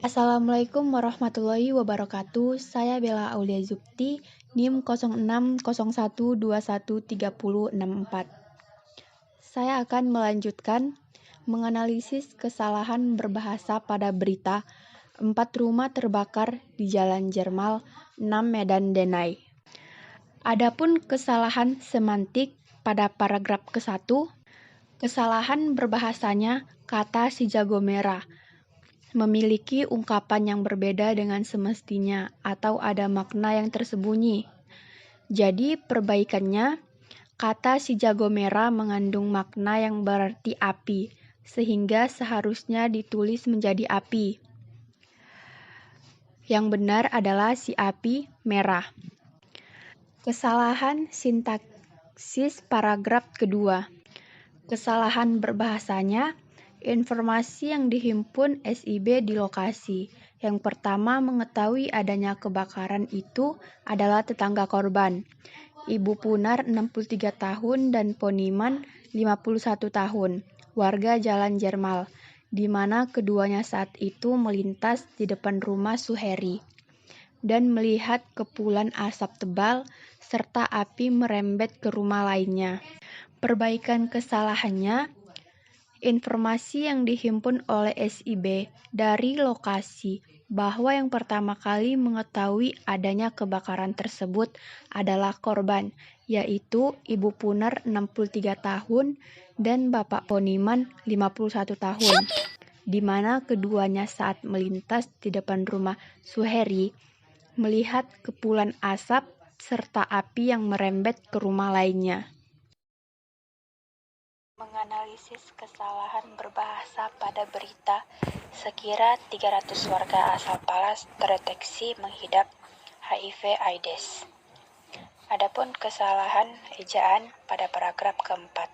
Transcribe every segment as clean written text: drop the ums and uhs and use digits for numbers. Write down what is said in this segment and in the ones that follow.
Assalamualaikum warahmatullahi wabarakatuh. Saya Bella Aulia Zukti, NIM 0601213064. Saya akan melanjutkan menganalisis kesalahan berbahasa pada berita 4 rumah terbakar di Jalan Jermal, 6 Medan Denai. Adapun kesalahan semantik pada paragraf ke-1, kesalahan berbahasanya kata si jago merah memiliki ungkapan yang berbeda dengan semestinya atau ada makna yang tersembunyi. Jadi perbaikannya, kata si jago merah mengandung makna yang berarti api, sehingga seharusnya ditulis menjadi api. Yang benar adalah si api merah. Kesalahan sintaksis paragraf kedua. Kesalahan berbahasanya, informasi yang dihimpun SIB di lokasi. Yang pertama mengetahui adanya kebakaran itu adalah tetangga korban. Ibu Punar 63 tahun dan Poniman 51 tahun, warga Jalan Jermal, di mana keduanya saat itu melintas di depan rumah Suheri dan melihat kepulan asap tebal serta api merembet ke rumah lainnya. Perbaikan kesalahannya, informasi yang dihimpun oleh SIB dari lokasi bahwa yang pertama kali mengetahui adanya kebakaran tersebut adalah korban, yaitu Ibu Punar 63 tahun dan Bapak Poniman 51 tahun, di mana keduanya saat melintas di depan rumah Suheri melihat kepulan asap serta api yang merembet ke rumah lainnya. Menganalisis kesalahan berbahasa pada berita, sekira 300 warga asal Palas terdeteksi menghidap HIV/AIDS. Adapun kesalahan ejaan pada paragraf keempat.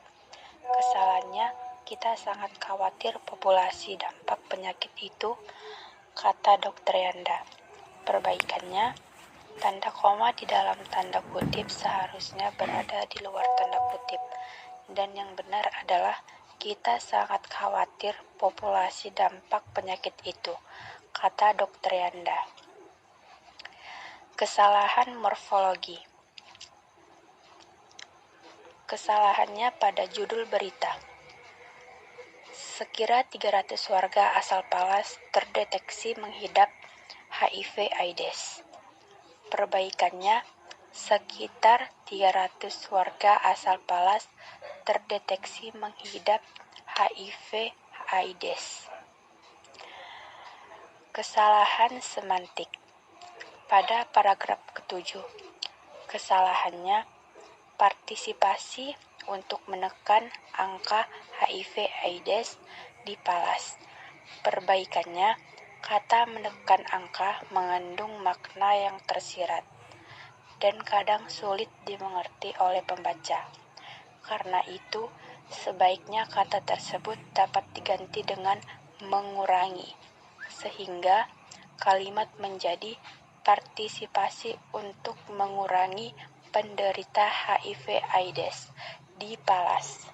Kesalahannya, kita sangat khawatir populasi dampak penyakit itu, kata Dr. Yanda. Perbaikannya, tanda koma di dalam tanda kutip seharusnya berada di luar tanda kutip. Dan yang benar adalah kita sangat khawatir populasi dampak penyakit itu, kata Dr. Yanda. Kesalahan morfologi. Kesalahannya pada judul berita. Sekira 300 warga asal Palas terdeteksi mengidap HIV/AIDS. Perbaikannya, sekitar 300 warga asal Palas terdeteksi mengidap HIV/AIDS. Kesalahan semantik. Pada paragraf ke-7, kesalahannya partisipasi untuk menekan angka HIV/AIDS di Palas. Perbaikannya, kata menekan angka mengandung makna yang tersirat dan kadang sulit dimengerti oleh pembaca. Karena itu, sebaiknya kata tersebut dapat diganti dengan mengurangi, sehingga kalimat menjadi partisipasi untuk mengurangi penderita HIV/AIDS di Palas.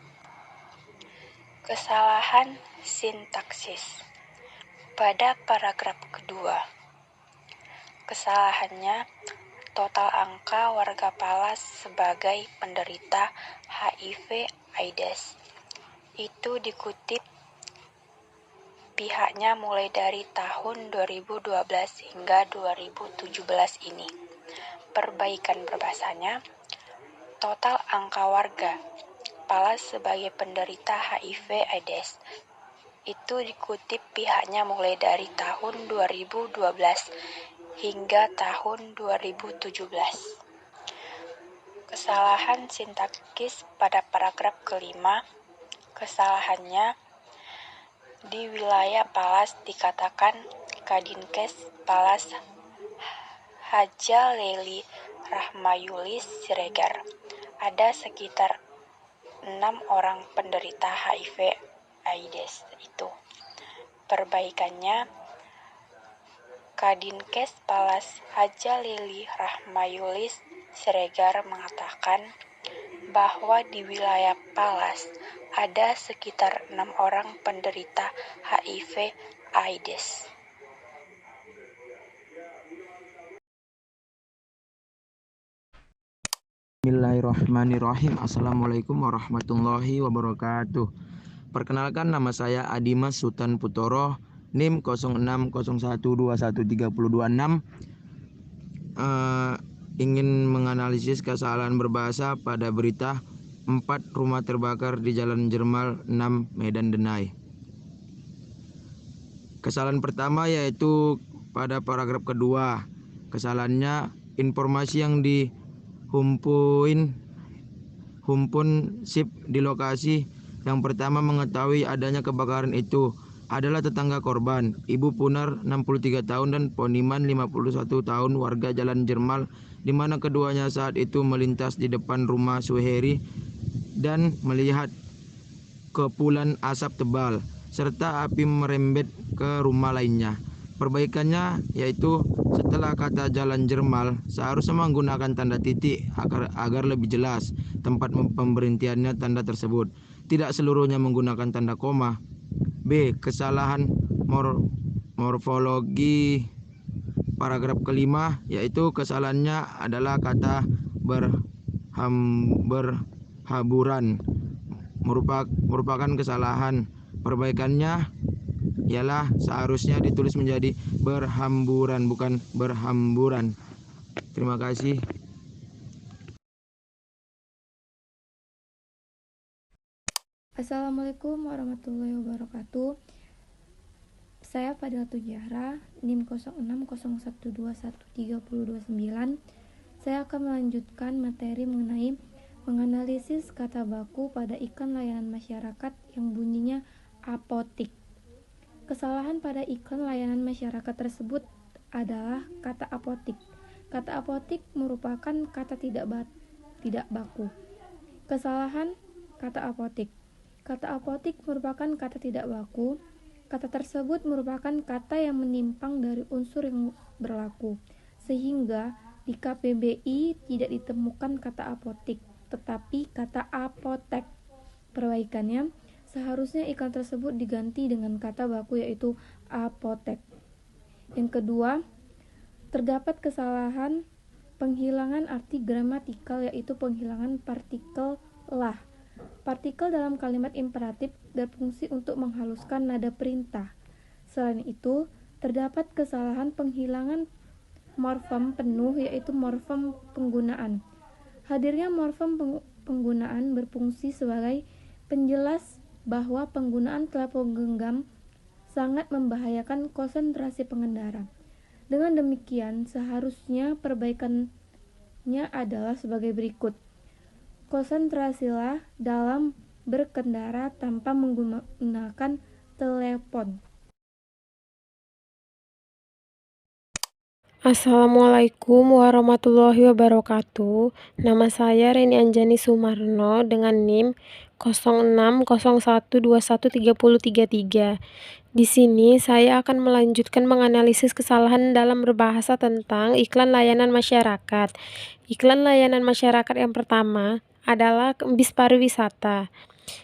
Kesalahan sintaksis. Pada paragraf kedua, kesalahannya total angka warga Palas sebagai penderita HIV/AIDS itu dikutip pihaknya mulai dari tahun 2012 hingga 2017 ini. Perbaikan berbahasanya, total angka warga Palas sebagai penderita HIV/AIDS itu dikutip pihaknya mulai dari tahun 2012 hingga tahun 2017. Kesalahan sintaksis pada paragraf kelima. Kesalahannya di wilayah Palas dikatakan Kadinkes Palas Haja Leli Rahmayulis Siregar. Ada sekitar 6 orang penderita HIV/AIDS itu. Perbaikannya, Kadinkes Palas Haja Leli Rahmayulis Siregar mengatakan bahwa di wilayah Palas ada sekitar 6 orang penderita HIV/AIDS. Bismillahirrahmanirrahim. Assalamualaikum warahmatullahi wabarakatuh. Perkenalkan, nama saya Adimas Sultan Putoro, NIM 0601213026. Ingin menganalisis kesalahan berbahasa pada berita 4 rumah terbakar di Jalan Jermal 6 Medan Denai. Kesalahan pertama yaitu pada paragraf kedua. Kesalahannya informasi yang dihimpun sip di lokasi. Yang pertama mengetahui adanya kebakaran itu adalah tetangga korban, Ibu Punar 63 tahun dan Poniman 51 tahun, warga Jalan Jermal, di mana keduanya saat itu melintas di depan rumah Suheri dan melihat kepulan asap tebal serta api merembet ke rumah lainnya. Perbaikannya yaitu setelah kata Jalan Jermal seharusnya menggunakan tanda titik agar lebih jelas tempat pemberhentiannya tanda tersebut. Tidak seluruhnya menggunakan tanda koma. B. Kesalahan morfologi paragraf kelima, yaitu kesalahannya adalah kata berhaburan merupakan kesalahan. Perbaikannya ialah seharusnya ditulis menjadi berhamburan, bukan berhamburan. Terima kasih. Assalamualaikum warahmatullahi wabarakatuh. Saya Fadila Tujahra, NIM 0601213029. Saya akan melanjutkan materi mengenai menganalisis kata baku pada iklan layanan masyarakat yang bunyinya apotik. Kesalahan pada iklan layanan masyarakat tersebut adalah kata apotik. Kata apotik merupakan kata tidak baku. Kesalahan kata apotik. Kata apotik merupakan kata tidak baku. Kata tersebut merupakan kata yang menyimpang dari unsur yang berlaku, sehingga di KPBI tidak ditemukan kata apotik, tetapi kata apotek. Perbaikannya, seharusnya iklan tersebut diganti dengan kata baku yaitu apotek. Yang kedua, terdapat kesalahan penghilangan arti gramatikal yaitu penghilangan partikel lah. Partikel dalam kalimat imperatif berfungsi untuk menghaluskan nada perintah. Selain itu, terdapat kesalahan penghilangan morfem penuh yaitu morfem penggunaan. Hadirnya morfem penggunaan berfungsi sebagai penjelas bahwa penggunaan telepon genggam sangat membahayakan konsentrasi pengendara. Dengan demikian, seharusnya perbaikannya adalah sebagai berikut. Konsentrasilah dalam berkendara tanpa menggunakan telepon. Assalamualaikum warahmatullahi wabarakatuh. Nama saya Reni Anjani Sumarno dengan NIM 0601213033. Di sini saya akan melanjutkan menganalisis kesalahan dalam berbahasa tentang iklan layanan masyarakat. Iklan layanan masyarakat yang pertama adalah bis pariwisata.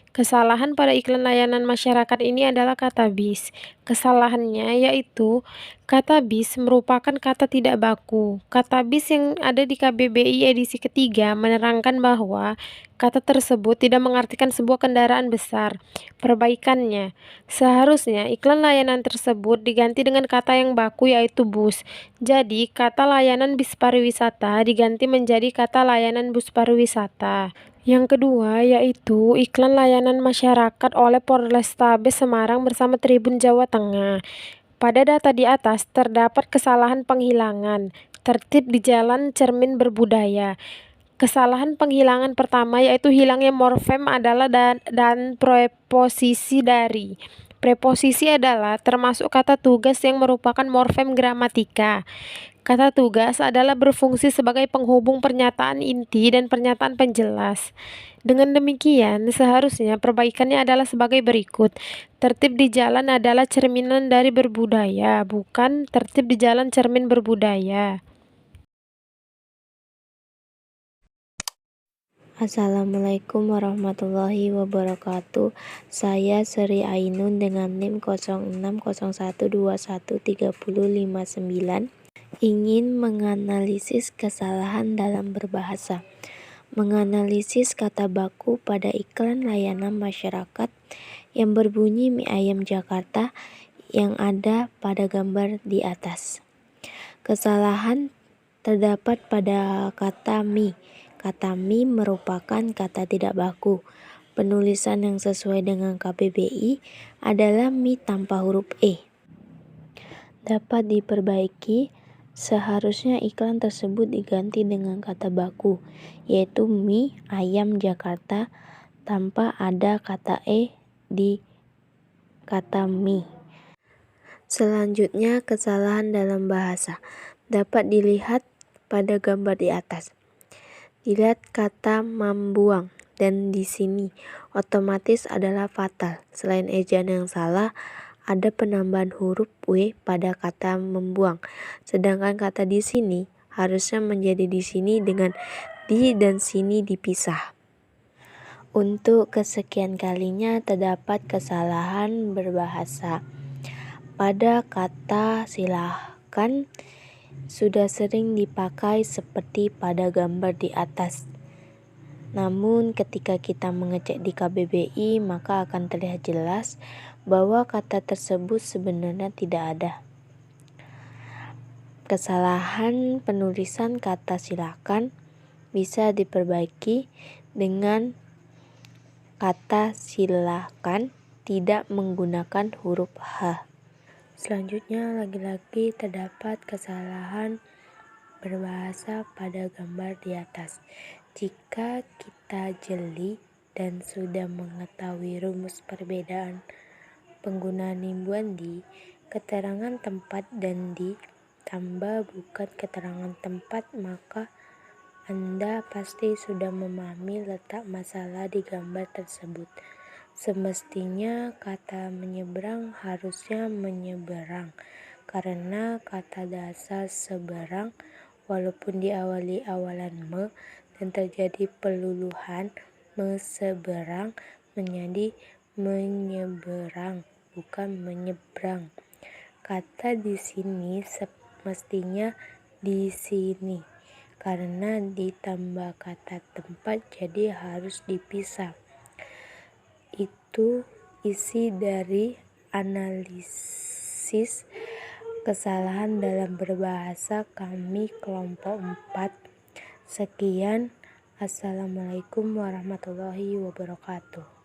Kesalahan pada iklan layanan masyarakat ini adalah kata bis. Kesalahannya yaitu kata bis merupakan kata tidak baku. Kata bis yang ada di KBBI edisi ketiga menerangkan bahwa kata tersebut tidak mengartikan sebuah kendaraan besar. Perbaikannya, seharusnya iklan layanan tersebut diganti dengan kata yang baku yaitu bus. Jadi, kata layanan bis pariwisata diganti menjadi kata layanan bus pariwisata. Yang kedua yaitu iklan layanan masyarakat oleh Polrestabes Semarang bersama Tribun Jawa Tengah. Pada data di atas terdapat kesalahan penghilangan tertib di jalan cermin berbudaya. Kesalahan penghilangan pertama yaitu hilangnya morfem adalah dan preposisi dari. Preposisi adalah termasuk kata tugas yang merupakan morfem gramatika. Kata tugas adalah berfungsi sebagai penghubung pernyataan inti dan pernyataan penjelas. Dengan demikian, seharusnya perbaikannya adalah sebagai berikut. Tertib di jalan adalah cerminan dari berbudaya, bukan tertib di jalan cermin berbudaya. Assalamualaikum warahmatullahi wabarakatuh. Saya Sri Ainun dengan NIM 0601213059 ingin menganalisis kesalahan dalam berbahasa. menganalisis kata baku pada iklan layanan masyarakat yang berbunyi mie ayam Jakarta yang ada pada gambar di atas. Kesalahan terdapat pada kata mie. Kata mie merupakan kata tidak baku. Penulisan yang sesuai dengan KBBI adalah mie tanpa huruf E. Dapat diperbaiki, seharusnya iklan tersebut diganti dengan kata baku, yaitu mie ayam Jakarta tanpa ada kata E di kata mie. Selanjutnya, kesalahan dalam bahasa dapat dilihat pada gambar di atas. Dilihat kata membuang dan di sini otomatis adalah fatal. Selain ejaan yang salah, ada penambahan huruf W pada kata membuang. Sedangkan kata di sini harusnya menjadi di sini dengan di dan sini dipisah. Untuk kesekian kalinya terdapat kesalahan berbahasa. Pada kata silakan sudah sering dipakai seperti pada gambar di atas. Namun ketika kita mengecek di KBBI maka akan terlihat jelas bahwa kata tersebut sebenarnya tidak ada. Kesalahan penulisan kata silakan bisa diperbaiki dengan kata silakan tidak menggunakan huruf H. Selanjutnya lagi-lagi terdapat kesalahan berbahasa pada gambar di atas. Jika kita jeli dan sudah mengetahui rumus perbedaan penggunaan nimbuan di, keterangan tempat dan di tambah bukan keterangan tempat, maka Anda pasti sudah memahami letak masalah di gambar tersebut. Semestinya kata menyeberang harusnya menyeberang, karena kata dasar seberang walaupun diawali awalan me dan terjadi peluluhan meseberang menjadi menyeberang, bukan menyeberang. Kata di sini semestinya di sini, karena ditambah kata tempat jadi harus dipisah. Itu isi dari analisis kesalahan dalam berbahasa kami kelompok 4. Sekian. Assalamualaikum warahmatullahi wabarakatuh.